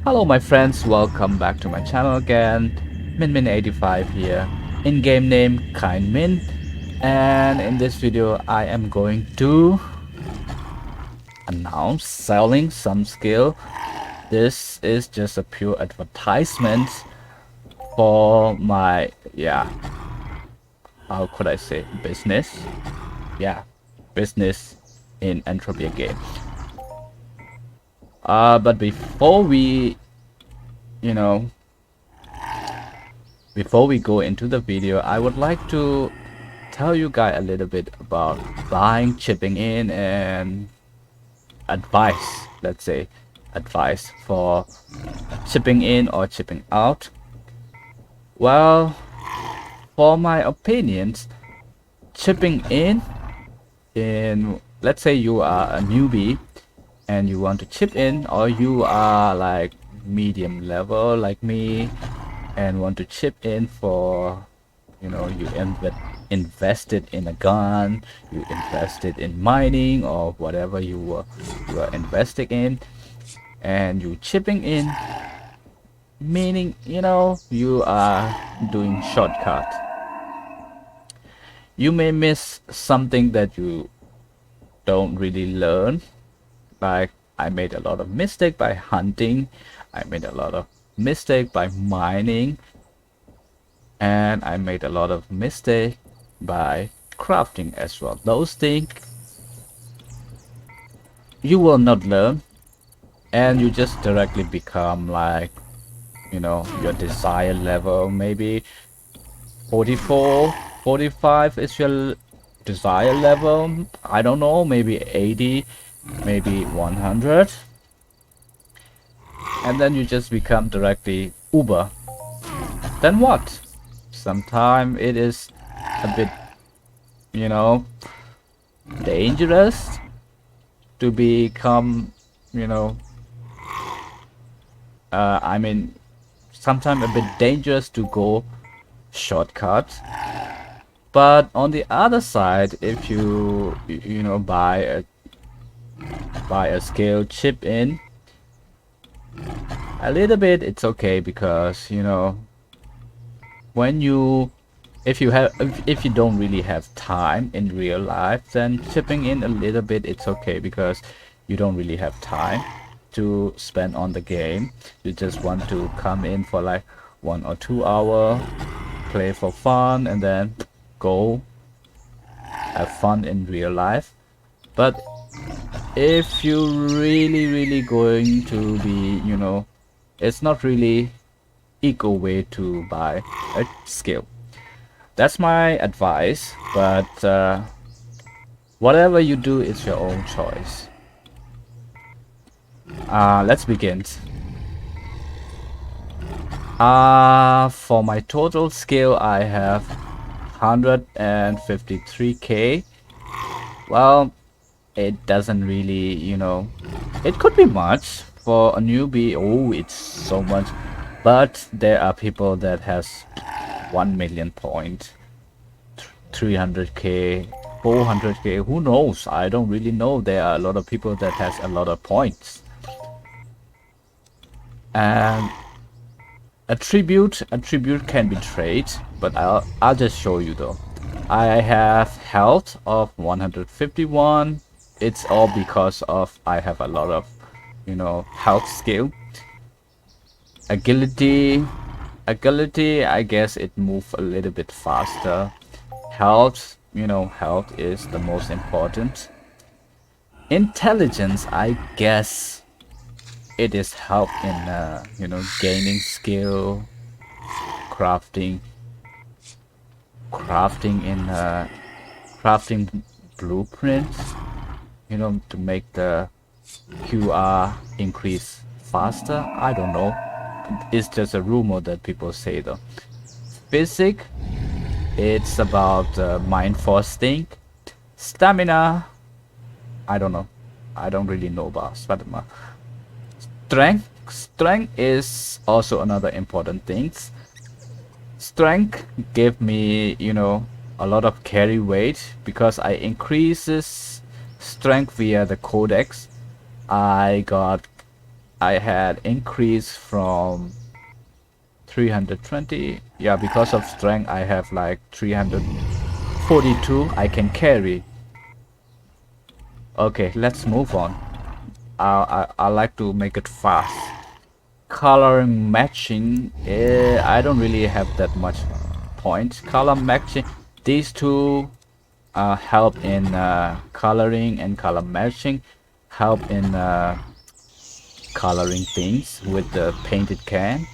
Hello my friends, welcome back to my channel again. MinMin85 here. In-game name KhaingMin. And in this video I am going to announce selling some skill. This is just a pure advertisement for my, how could I say, business. Business in Entropia game. But before we go into the video, I would like to tell you guys a little bit about buying, chipping in, and advice. Let's say advice for chipping in or chipping out. Well, for my opinions, chipping in, let's say you are a newbie and you want to chip in, or you are like medium level like me and want to chip in for, you invested in a gun, you invested in mining or whatever you are investing in, and you chipping in, meaning you are doing shortcut. You may miss something that you don't really learn. Like, I made a lot of mistake by hunting, I made a lot of mistake by mining, and I made a lot of mistake by crafting as well. Those things you will not learn, and you just directly become like, your desired level. Maybe 44, 45 is your desired level. I don't know, maybe 80, maybe 100, and then you just become directly Uber. Then what? Sometimes it is a bit, dangerous to become, I mean, sometimes a bit dangerous to go shortcut. But on the other side, if you buy a skill, chip in a little bit, it's okay, because when if you don't really have time in real life, then chipping in a little bit, it's okay, because you don't really have time to spend on the game. You just want to come in for like 1 or 2 hours, play for fun, and then go have fun in real life. But if you really going to be, it's not really eco way to buy a skill. That's my advice, but whatever you do, it's your own choice. Let's begin. For my total skill, I have 153k. Well, it doesn't really, it could be much for a newbie. Oh, it's so much. But there are people that has 1 million point, 300k, 400k, who knows? I don't really know. There are a lot of people that has a lot of points. And attribute can be traded, but I'll just show you though. I have health of 151. It's all because of I have a lot of health skill. Agility, I guess it moves a little bit faster. Health, health is the most important. Intelligence, I guess it is help in gaining skill, crafting blueprints, to make the QR increase faster. I don't know, it's just a rumor that people say though. Physic, it's about mind force thing. Stamina, I don't know, I don't really know about stamina. Strength is also another important thing. Strength give me a lot of carry weight, because I increases strength via the codex. I got I had increased from 320. Yeah, because of strength I have like 342. I can carry. Okay, let's move on. I like to make it fast. Coloring matching, I don't really have that much points. Color matching, these two help in coloring, and color matching help in coloring things with the painted can.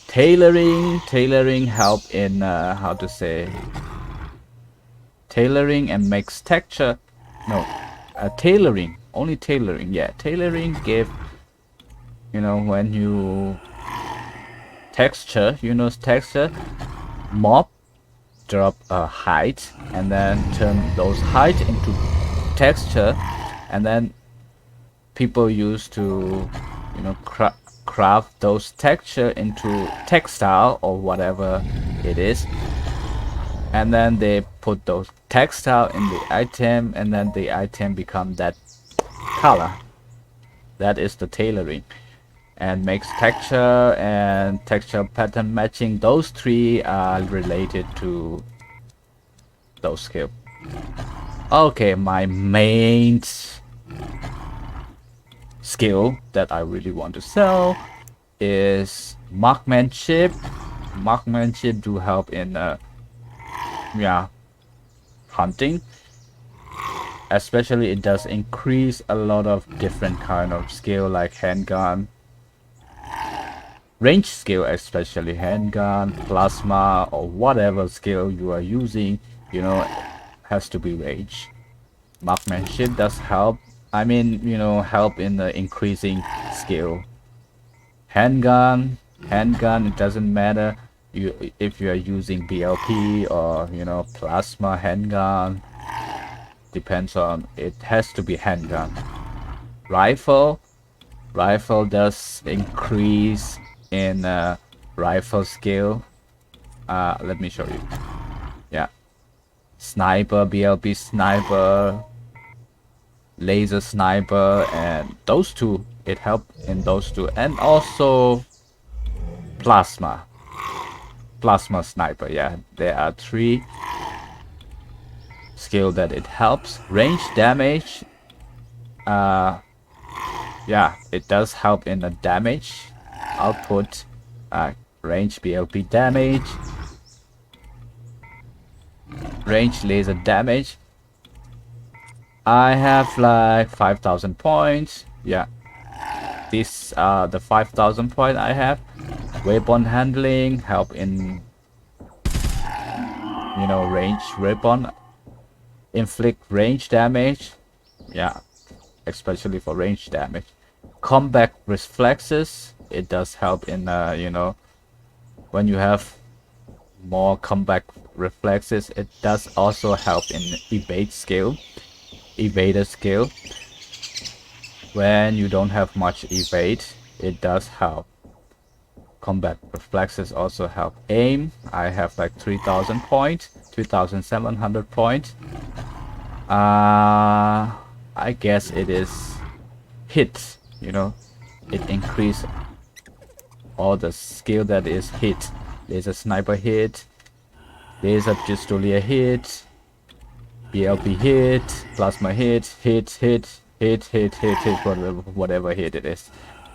Tailoring help in how to say, tailoring and makes texture. No, tailoring, only tailoring. Yeah, tailoring give, when you texture, texture, mob drop a height and then turn those height into texture, and then people used to, craft those texture into textile or whatever it is, and then they put those textile in the item, and then the item become that color. That is the tailoring, and makes texture and texture pattern matching. Those three are related to those skills. Okay, my main skill that I really want to sell is marksmanship. Marksmanship do help in yeah, hunting. Especially it does increase a lot of different kind of skill like handgun, range skill, especially handgun, plasma, or whatever skill you are using, has to be range. Marksmanship does help. I mean, help in the increasing skill. Handgun, it doesn't matter if you are using BLP or plasma handgun. Depends on, it has to be handgun. Rifle does increase in rifle skill. Let me show you. Yeah, sniper, BLP sniper, laser sniper, and those two, it helped in those two, and also plasma sniper. Yeah, there are three skill that it helps. Range damage, yeah, it does help in the damage output. Range BLP damage, range laser damage. I have like 5,000 points. Yeah, these are the 5,000 points I have. Weapon handling help in range weapon, inflict range damage. Yeah, especially for range damage. Combat reflexes, it does help in when you have more combat reflexes. It does also help in evader skill. When you don't have much evade, it does help. Combat reflexes also help. Aim, I have like 3,000 points, 2,700 points. I guess it is hit, it increase all the skill that is hit. Laser sniper hit, laser pistolier hit, BLP hit, plasma hit, whatever hit it is.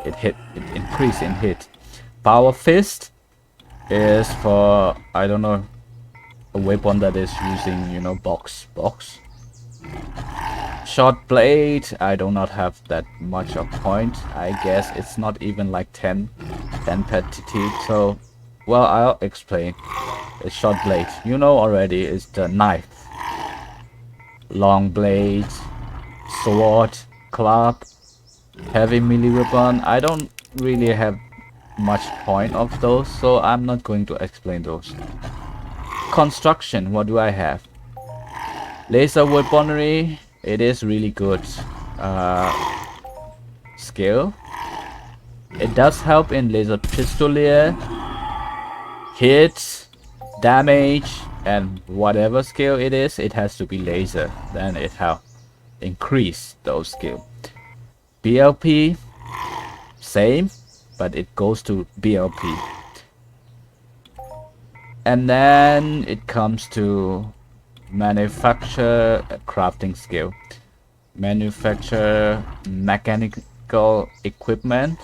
It increase in hit. Power fist is for, I don't know, a weapon that is using, box. Short blade, I do not have that much of point. I guess it's not even like 10 petite. So, well, I'll explain. It's short blade. Already, it's the knife. Long blade, sword, club, heavy melee weapon. I don't really have much point of those, so I'm not going to explain those. Construction, what do I have? Laser weaponry, it is really good skill. It does help in laser pistolier, hit, damage, and whatever skill it is, it has to be laser. Then it help increase those skill. BLP, same, but it goes to BLP. And then it comes to manufacture crafting skill. Manufacture mechanical equipment.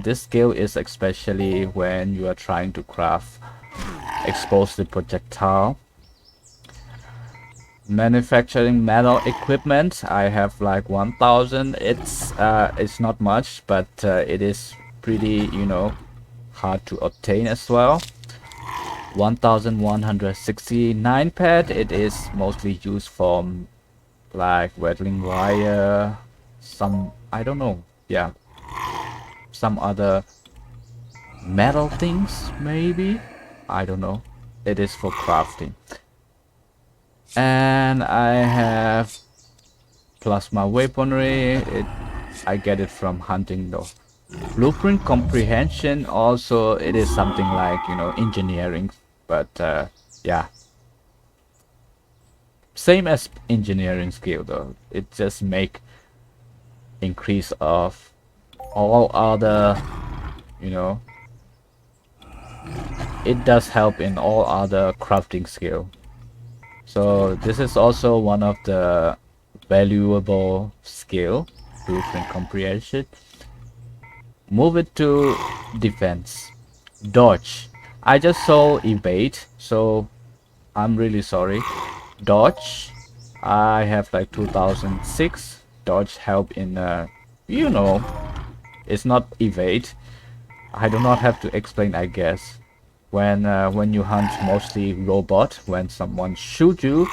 This skill is especially when you are trying to craft explosive projectile. Manufacturing metal equipment, I have like 1000. It's not much, but it is pretty, you know, hard to obtain as well. 1169 pad, it is mostly used for like rattling wire, some, I don't know, yeah, some other metal things maybe, I don't know. It is for crafting. And I have plasma weaponry. I get it from hunting though. Blueprint comprehension, also it is something like, you know, engineering, but yeah, same as engineering skill though. It just make increase of all other, you know, it does help in all other crafting skill. So this is also one of the valuable skill, blueprint comprehension. Move it to defense. Dodge. I just saw evade, so I'm really sorry. Dodge. I have like 2006. Dodge help in, you know, it's not evade. I do not have to explain, I guess. When you hunt mostly robot, when someone shoot you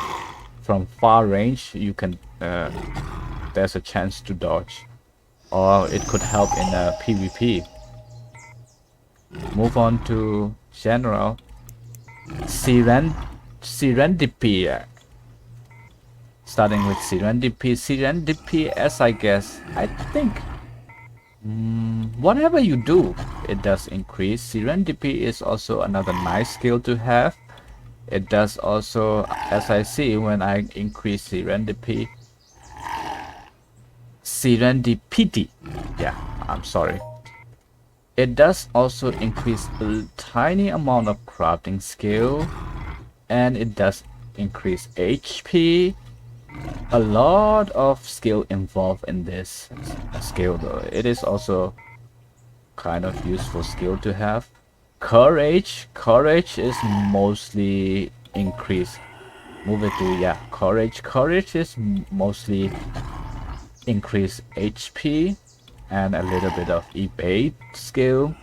from far range, you can there's a chance to dodge, or it could help in a PvP. Move on to general. Serendipity. Starting with serendipity, as I guess, I think whatever you do, it does increase. Serendipity is also another nice skill to have. It does also, as I see, when I increase serendipity. Yeah, I'm sorry. It does also increase a tiny amount of crafting skill, and it does increase HP. A lot of skill involved in this skill though. It is also kind of useful skill to have. Courage. Courage is mostly increased. Move it to, yeah, courage. Courage is mostly increase HP and a little bit of evade skill.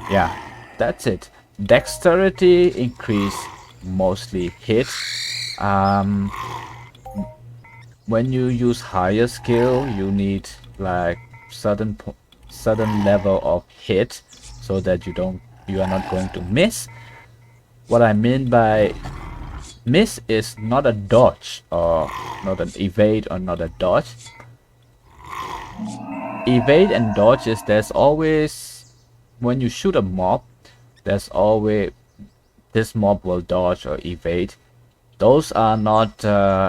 Yeah, that's it. Dexterity increase mostly hit. When you use higher skill, you need like certain level of hit so that you are not going to miss. What I mean by miss is not a dodge or not an evade or not a dodge. Evade and dodge is there's always, when you shoot a mob, there's always this mob will dodge or evade. Those are not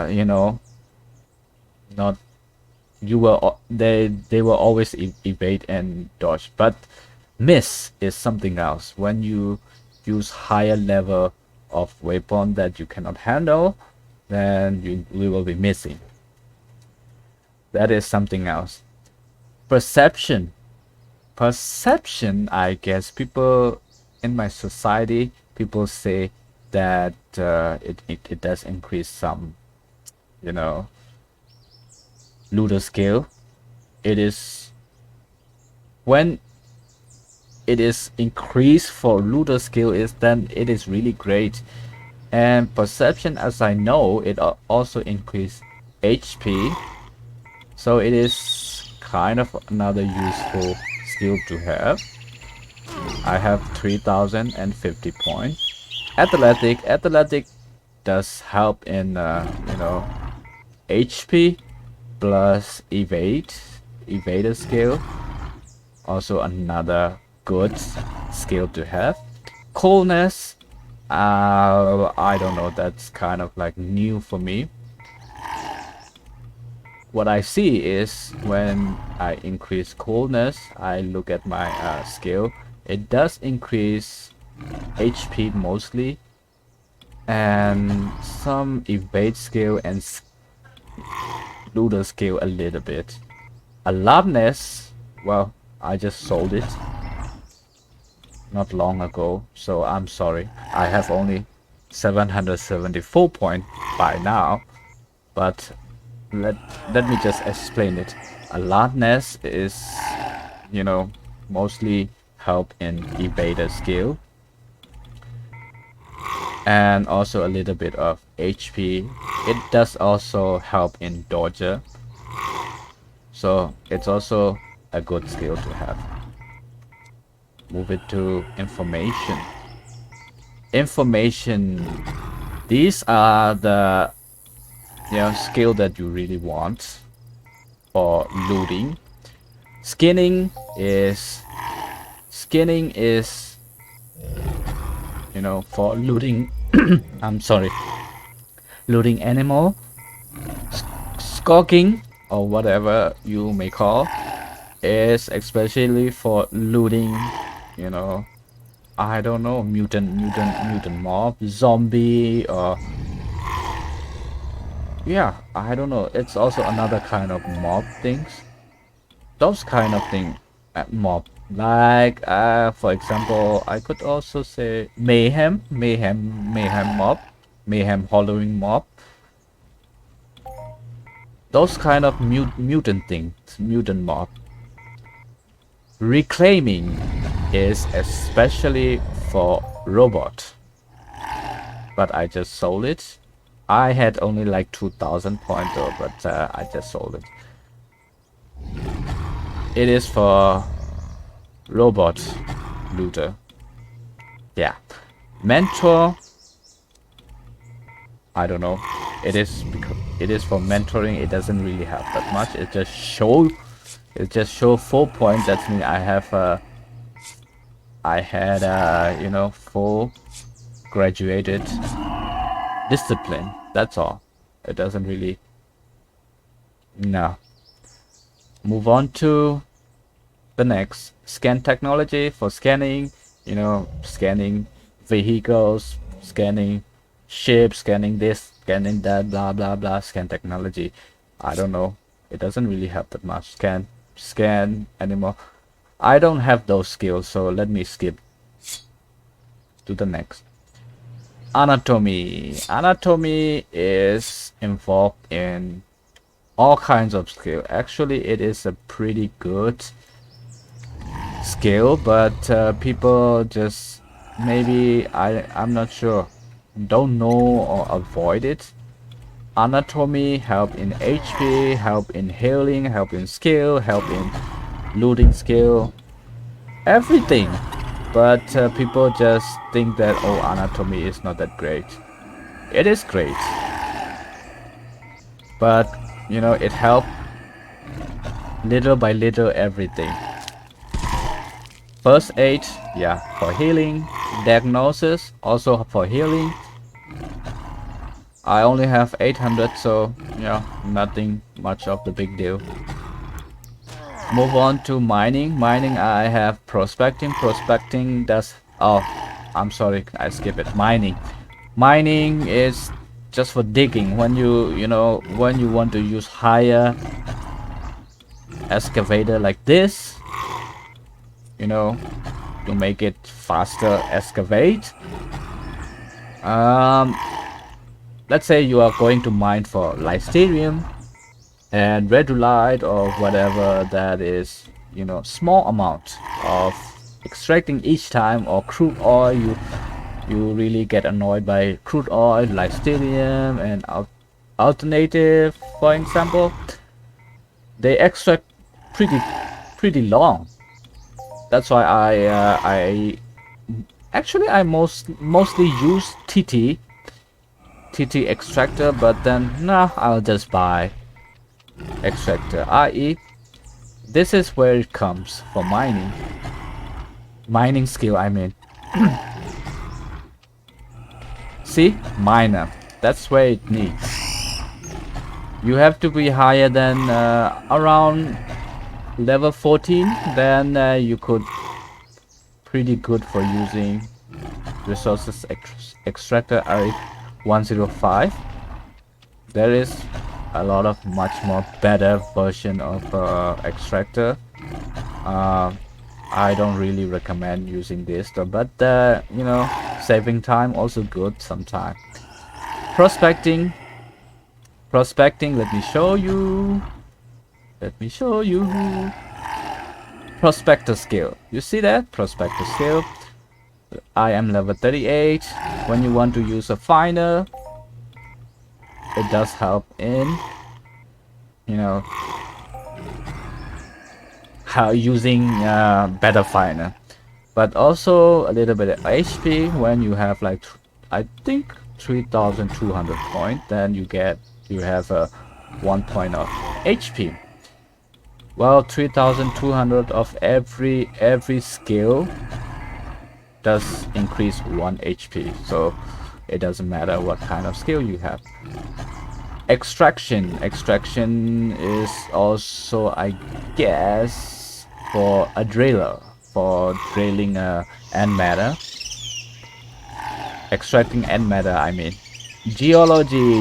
you know, not you will they will always evade and dodge, but miss is something else. When you use higher level of weapon that you cannot handle, then we will be missing. That is something else. Perception. Perception, I guess people in my society, people say that it does increase some, you know, looter skill. It is when it is increased for looter skill, is then it is really great. And perception, as I know, it also increase HP, so it is kind of another useful skill to have. I have 3050 points. Athletic does help in you know, HP plus evader skill, also another good skill to have. Coolness, I don't know, that's kind of like new for me. what I see is when I increase coolness, I look at my skill. It does increase HP mostly, and some evade skill and looter skill a little bit. Aliveness, well, I just sold it not long ago, so I'm sorry. I have only 774 points by now, but let let me just explain it. Alertness is, you know, mostly help in evader skill, and also a little bit of HP. It does also help in dodger, so it's also a good skill to have. Move it to information. Information. These are the skill that you really want for looting. Skinning is for looting. I'm sorry, looting animal. Skulking, or whatever you may call, is especially for looting, I don't know, mutant mob, zombie, or yeah, I don't know. It's also another kind of mob things. Those kind of thing, mob. Like, for example, I could also say mayhem mob, mayhem hollowing mob. Those kind of mutant things, mutant mob. Reclaiming is especially for robot, but I just sold it. I had only like 2,000 points though, but I just sold it. It is for robot looter. Yeah. Mentor, I don't know. It is for mentoring. It doesn't really have that much. It just show 4 points. That means I had full graduated discipline. That's all. It doesn't really. No. Move on to the next. Scan technology for scanning. Scanning vehicles, scanning ships, scanning this, scanning that, blah blah blah. Scan technology. I don't know. It doesn't really have that much. Scan anymore. I don't have those skills, so let me skip to the next. Anatomy. Anatomy is involved in all kinds of skill. Actually, it is a pretty good skill, but people just maybe I'm not sure, don't know or avoid it. Anatomy help in HP, help in healing, help in skill, help in looting skill, everything. But people just think that, oh, anatomy is not that great. It is great, but it helped little by little everything. First aid, yeah, for healing. Diagnosis, also for healing. I only have 800, so yeah, nothing much of the big deal. Move on to mining. Mining, I have prospecting. Prospecting does, oh, I'm sorry, I skip it. Mining is just for digging. When when you want to use higher excavator like this, to make it faster excavate. Let's say you are going to mine for Lysterium and Redulite or whatever that is, small amount of extracting each time, or crude oil. You really get annoyed by crude oil, Lysterium, and alternative, for example. They extract pretty long. That's why I actually mostly use TT extractor, but then no, I'll just buy extractor, i.e. this is where it comes for mining skill, I mean. See, miner, that's where it needs. You have to be higher than around level 14, then you could pretty good for using resources extractor RE105. There is a lot of much more better version of extractor. uh, I don't really recommend using this though, but you know, saving time also good sometimes. Prospecting. Let me show you. Prospector skill. You see that? Prospector skill. I am level 38. When you want to use a finder, it does help in, you know, how using better finder. But also a little bit of HP when you have like, I think 3,200 point, then you have a 1 point of HP. Well, 3,200 of every skill does increase 1 HP, so it doesn't matter what kind of skill you have. Extraction is also, I guess, for a driller, for drilling antimatter. Extracting antimatter, I mean. Geology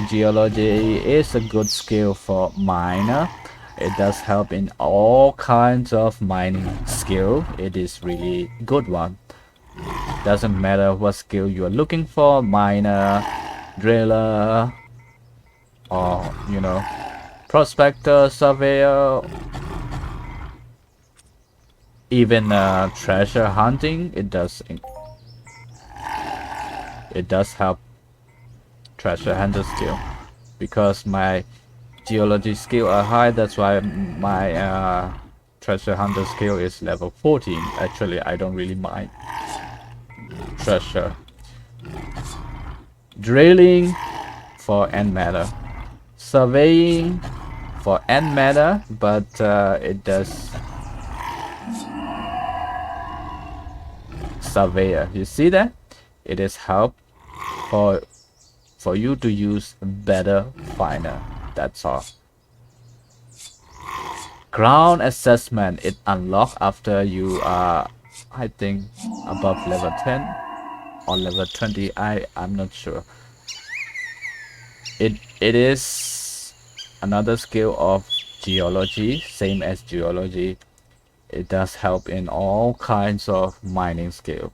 is a good skill for miner. It does help in all kinds of mining skill. It is really good one. Doesn't matter what skill you are looking for, miner, driller, or you know, prospector, surveyor, even treasure hunting. It does help treasure hunter skill, because my geology skill are high. That's why my treasure hunter skill is level 14. Actually, I don't really mind treasure. Drilling for antimatter, surveying for antimatter, but it does surveyor. You see that? It is help for you to use better finder. That's all. Ground assessment, it unlock after you are, I think, above level 10 or level 20. I'm not sure. It is another skill of geology, same as geology. It does help in all kinds of mining skill.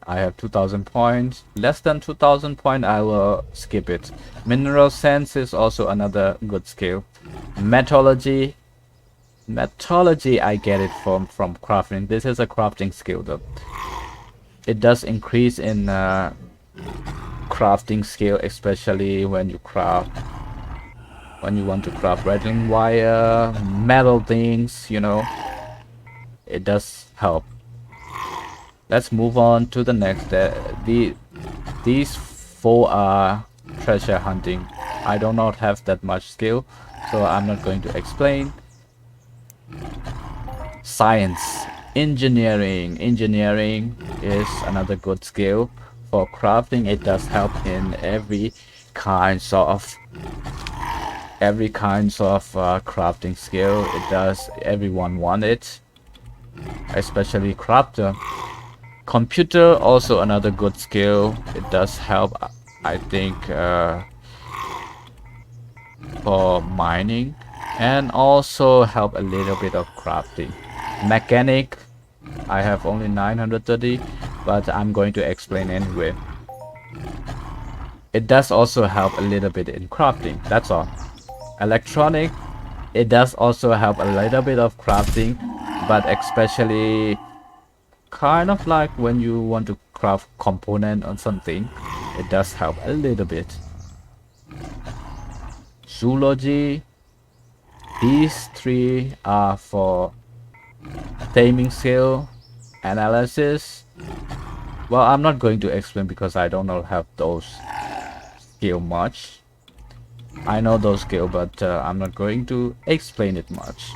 I have 2,000 points. Less than 2,000 points, I will skip it. Mineral sense is also another good skill. Metallurgy. I get it from crafting. This is a crafting skill though. It does increase in crafting skill, especially when you want to craft rattling wire, metal things, you know. It does help. Let's move on to the next. These 4 are treasure hunting. I do not have that much skill, so I'm not going to explain. Science. Engineering is another good skill for crafting. It does help in every kinds of crafting skill. It does. Everyone want it, especially crafter. Computer, also another good skill. It does help, I think, for mining, and also help a little bit of crafting. Mechanic, I have only 930, but I'm going to explain anyway. It does also help a little bit in crafting. That's all. Electronic, it does also help a little bit of crafting, but especially kind of like when you want to craft component or something, it does help a little bit. Zoology, these 3 are for taming skill, analysis. Well, I'm not going to explain because I don't know have those skill much. I know those skill, but I'm not going to explain it much.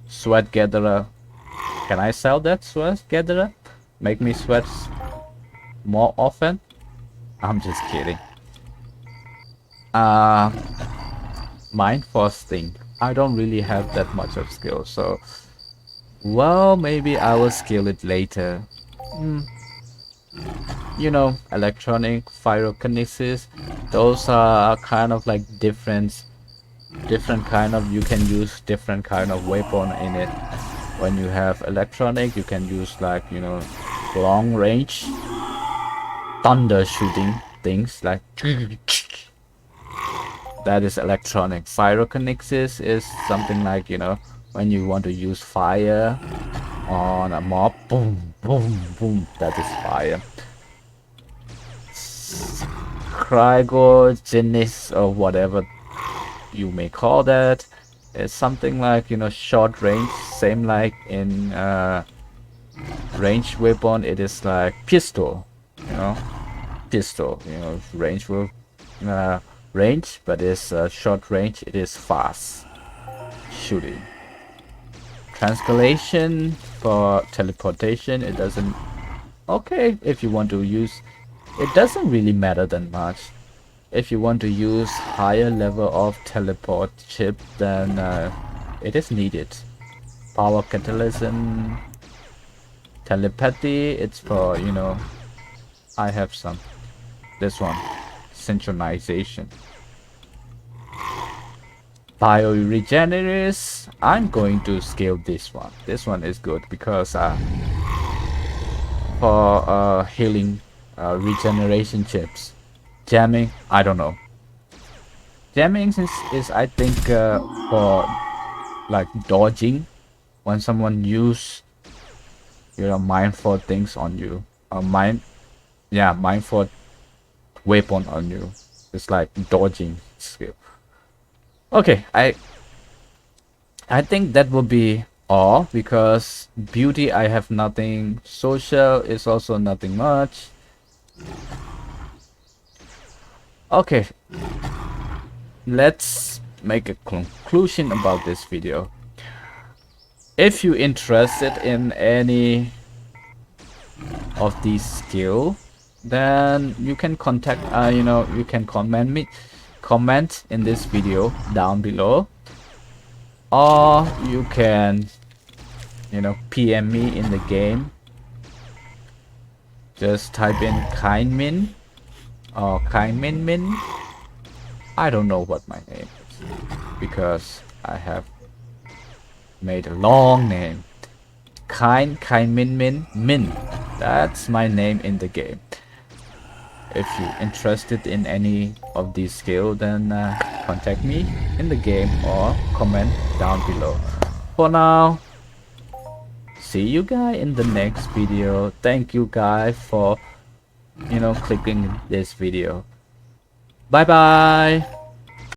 Sweat gatherer. Can I sell that sweat gatherer? Make me sweat more often? I'm just kidding. uh mind force thing. I don't really have that much of skill, so well, maybe I will skill it later. Mm, you know, electronic pyrokinesis, those are kind of like different kind of, you can use different kind of weapon in it. When you have electronic, you can use like, you know, long range thunder shooting things like that is electronic. Pyrokinesis is something like, you know, when you want to use fire on a mob, boom, boom, boom, that is fire. Cryogenis or whatever you may call that is something like, you know, short range, same like in range weapon, it is like pistol, you know, pistol, you know, range with uh, range, but it's short range, it is fast shooting. Transcalation for teleportation, it doesn't, okay, if you want to use, it doesn't really matter that much. If you want to use higher level of teleport chip, then it is needed. Power catalysm, telepathy, it's for, you know, I have some. This one, synchronization. Bioregenerist, I'm going to scale this one. This one is good because for healing regeneration chips. Jamming, I don't know. Jamming is I think for like dodging when someone use, you know, mindful things on you. Yeah, mindful weapon on you. It's like dodging skill. Okay, I think that will be all because beauty I have nothing. Social is also nothing much. Okay, let's make a conclusion about this video. If you're interested in any of these skill, then you can contact you know, you can comment in this video down below, or you can, you know, PM me in the game. Just type in KhaingMin or KhaingMin Min. I don't know what my name is because I have made a long name. Khaing KhaingMin Min. That's my name in the game. If you're interested in any of these skills, then contact me in the game or comment down below. For now, see you guys in the next video. Thank you guys for, you know, clicking this video. Bye bye.